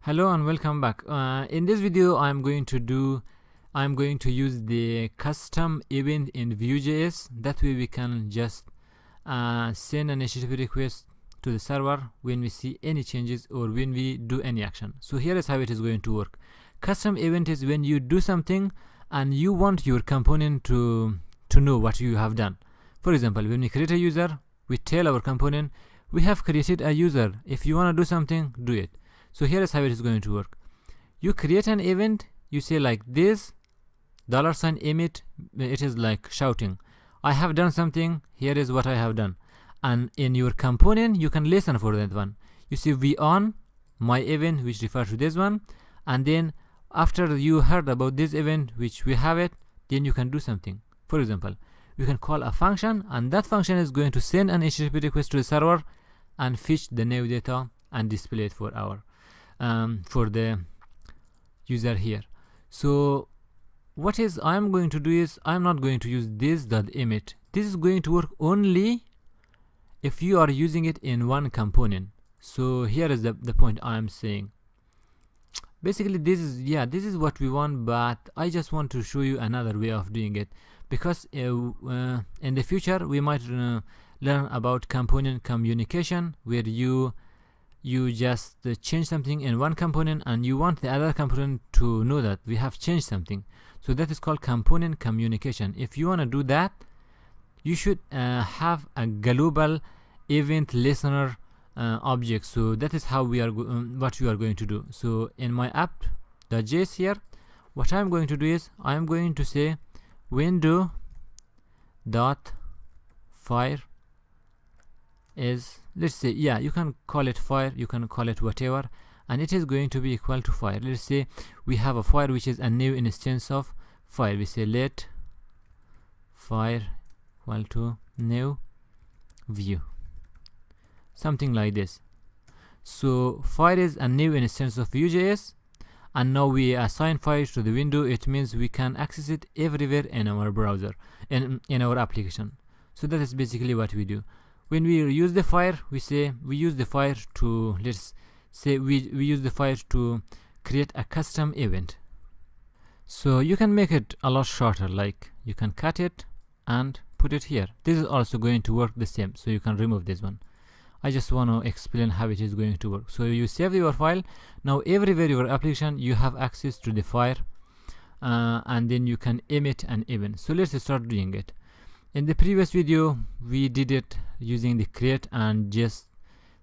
Hello and welcome back. In this video I'm going to use the custom event in Vue.js. That way we can just send an HTTP request to the server when we see any changes or when we do any action. So here is how it is going to work. Custom event is when you do something and you want your component to know what you have done. For example, when we create a user, we tell our component we have created a user. If you want to do something, do it. So here is how it is going to work. You create an event, you say like this $emit, it is like shouting, I have done something, here is what I have done. And in your component, you can listen for that one. You see v on my event, which refers to this one. And then after you heard about this event, which we have it, then you can do something. For example, you can call a function, and that function is going to send an HTTP request to the server and fetch the new data and display it for the user here. So what is I'm going to do is I'm not going to use this.emit. This is going to work only if you are using it in one component. So here is the point I'm saying. Basically this is what we want, but I just want to show you another way of doing it, because in the future we might learn about component communication, where you just change something in one component and you want the other component to know that we have changed something. So that is called component communication. If you want to do that, you should have a global event listener object. So that is how we are what we are going to do. So in my app.js here, what I'm going to do is I'm going to say window.fire is, let's say, you can call it fire, you can call it whatever, and it is going to be equal to fire. Let's say we have a fire which is a new instance of fire. We say let fire equal to new view, something like this. So fire is a new instance of Vue.js, and now we assign fire to the window. It means we can access it everywhere in our browser, in our application. So that is basically what we do. When we use the fire, we say we use the fire to, let's say we use the fire to create a custom event. So you can make it a lot shorter, like you can cut it and put it here. This is also going to work the same, so you can remove this one. I just want to explain how it is going to work. So you save your file. Now everywhere your application, you have access to the fire, and then you can emit an event. So let's start doing it. In the previous video, we did it using the create and just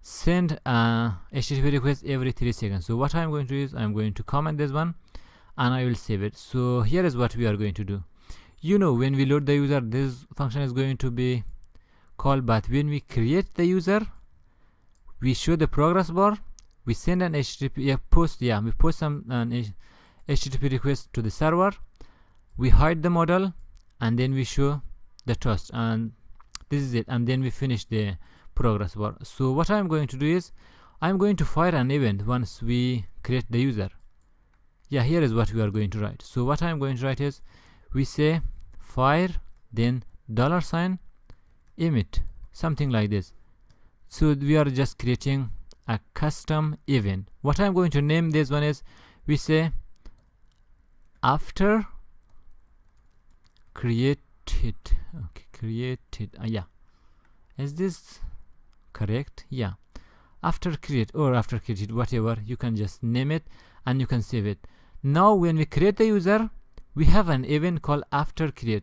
send a HTTP request every 3 seconds. So what I'm going to do is I'm going to comment this one and I will save it. So here is what we are going to do. You know, when we load the user, this function is going to be called, but when we create the user, we show the progress bar, we send an HTTP post, we post an HTTP request to the server, we hide the model, and then we show the toast, and this is it, and then we finish the progress bar. So what I'm going to do is I'm going to fire an event once we create the user. Here is what we are going to write. So what I'm going to write is we say fire, then $emit, something like this. So we are just creating a custom event. What I'm going to name this one is, we say after created. Is this correct? After create or after created, whatever, you can just name it and you can save it. Now when we create the user, we have an event called after create.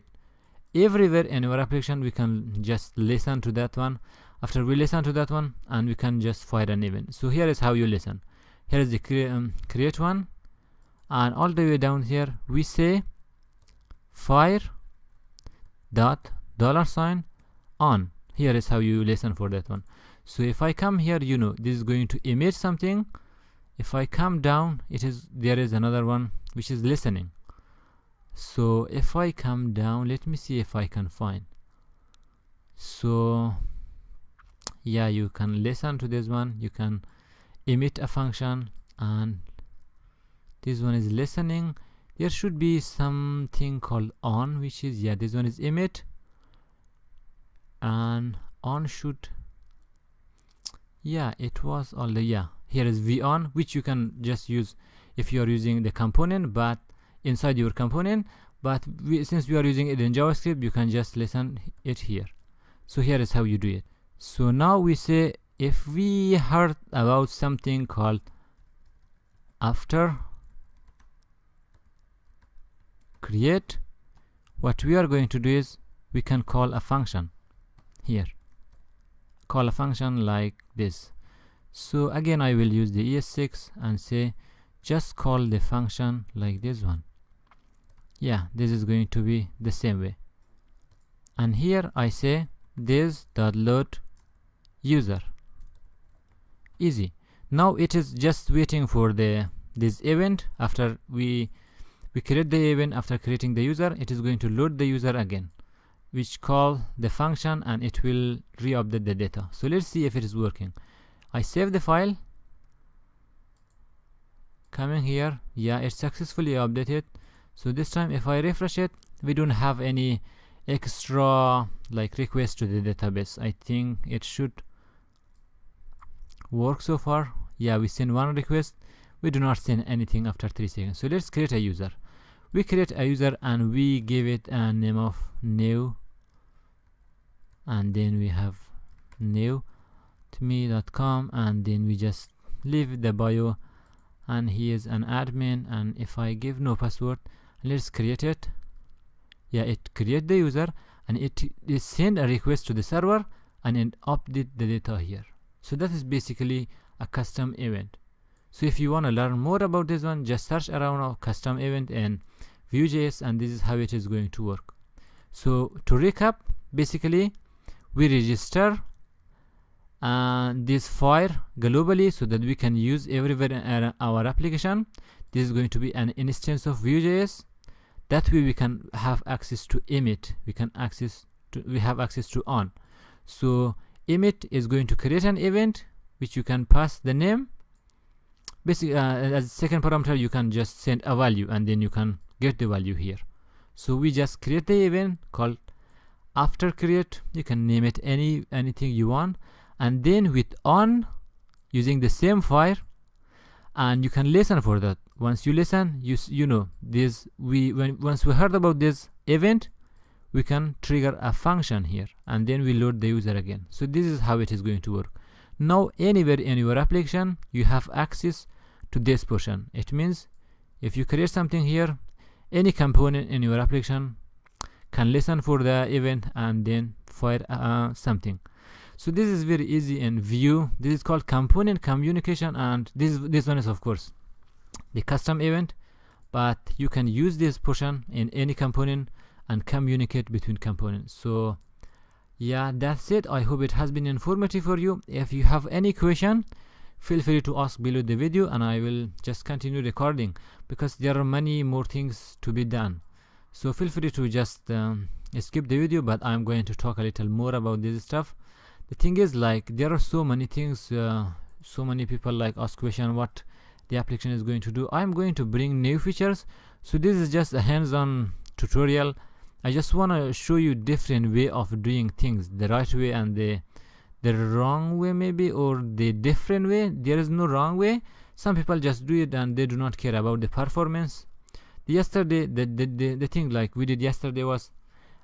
Everywhere in our application we can just listen to that one. After we listen to that one, and we can just fire an event. So here is how you listen. Here is the create one, and all the way down here we say fire $on. Here is how you listen for that one. So if I come here, you know this is going to emit something. If I come down, there is another one which is listening. So if I come down, let me see if I can find. So you can listen to this one, you can emit a function, and this one is listening. There should be something called on, which is, this one is emit, and on should, it was all the, here is v-on, which you can just use if you are using the component, but inside your component. But since we are using it in JavaScript, you can just listen it here. So here is how you do it. So now we say, if we heard about something called after create, what we are going to do is we can call a function here, call a function like this. So again, I will use the ES6 and say just call the function like this one. Yeah, this is going to be the same way. And here I say this.load user. Easy. Now it is just waiting for this event. After we create the event, after creating the user, it is going to load the user again, which call the function, and it will re-update the data. So let's see if it is working. I save the file, coming here, yeah, it's successfully updated. So this time if I refresh it, we don't have any extra like request to the database. I think it should work so far. Yeah, we send one request, we do not send anything after 3 seconds. So let's create a user. We create a user and we give it a name of new, and then we have new to me.com, and then we just leave the bio, and he is an admin. And if I give no password, let's create it. Yeah, it create the user, and it send a request to the server, and it update the data here. So that is basically a custom event. So if you want to learn more about this one, just search around a custom event in Vue.js, and this is how it is going to work. So to recap, basically we register this file globally so that we can use everywhere in our application. This is going to be an instance of Vue.js. That way we can have access to emit. We have access to on. So emit is going to create an event which you can pass the name. Basically, as a second parameter, you can just send a value, and then you can get the value here. So we just create the event called after create. You can name it anything you want, and then with on, using the same file, and you can listen for that. Once you listen, you know this. Once we heard about this event, we can trigger a function here, and then we load the user again. So this is how it is going to work. Now anywhere in your application you have access to this portion. It means if you create something here, any component in your application can listen for the event and then fire something. So this is very easy in Vue. This is called component communication, and this one is of course the custom event, but you can use this portion in any component and communicate between components. So yeah, that's it. I hope it has been informative for you. If you have any question, feel free to ask below the video, and I will just continue recording because there are many more things to be done. So feel free to just skip the video, but I'm going to talk a little more about this stuff. The thing is, like, there are so many things, so many people like ask question what the application is going to do. I'm going to bring new features. So this is just a hands-on tutorial. I just want to show you different way of doing things, the right way and the wrong way maybe, or the different way. There is no wrong way. Some people just do it and they do not care about the performance. Yesterday, the thing like we did yesterday was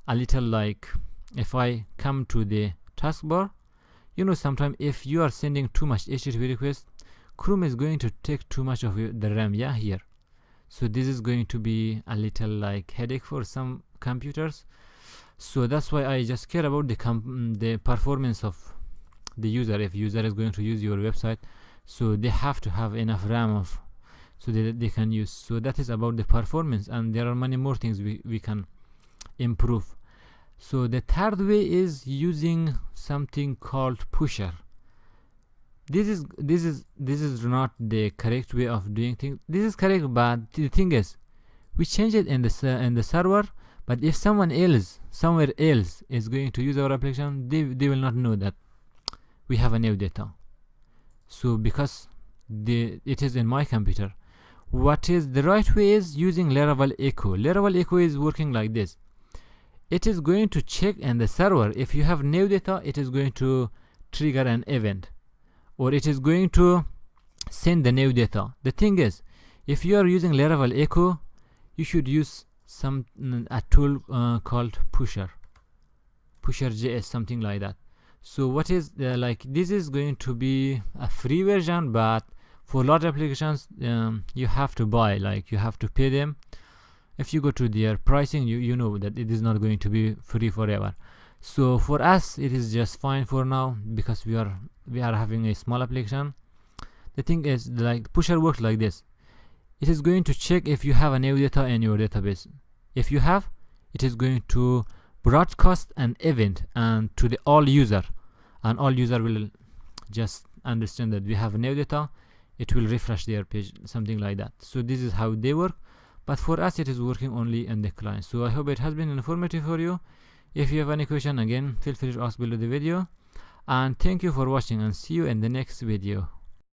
a little like, if I come to the taskbar, you know, sometimes if you are sending too much HTTP requests, Chrome is going to take too much of the RAM, yeah, here. So this is going to be a little like headache for some computers. So that's why I just care about the performance of the user. If user is going to use your website, so they have to have enough RAM so they can use. So that is about the performance, and there are many more things we can improve. So the third way is using something called pusher. This is not the correct way of doing things. This is correct, but the thing is, we change it in the server. But if someone else somewhere else is going to use our application, they will not know that we have a new data. So because it is in my computer, what is the right way is using Laravel Echo. Laravel Echo is working like this. It is going to check in the server. If you have new data, it is going to trigger an event, or it is going to send the new data. The thing is, if you are using Laravel Echo, you should use a tool called pusher.js, something like that. So what is like, this is going to be a free version, but for large applications you have to buy, like you have to pay them. If you go to their pricing, you know that it is not going to be free forever. So for us it is just fine for now, because we are having a small application. The thing is, like, pusher works like this. It is going to check if you have a new data in your database. If you have, it is going to broadcast an event and to the all user, and all user will just understand that we have new data. It will refresh their page, something like that. So this is how they work, but for us it is working only in the client. So I hope it has been informative for you. If you have any question, again, feel free to ask below the video, and thank you for watching, and see you in the next video.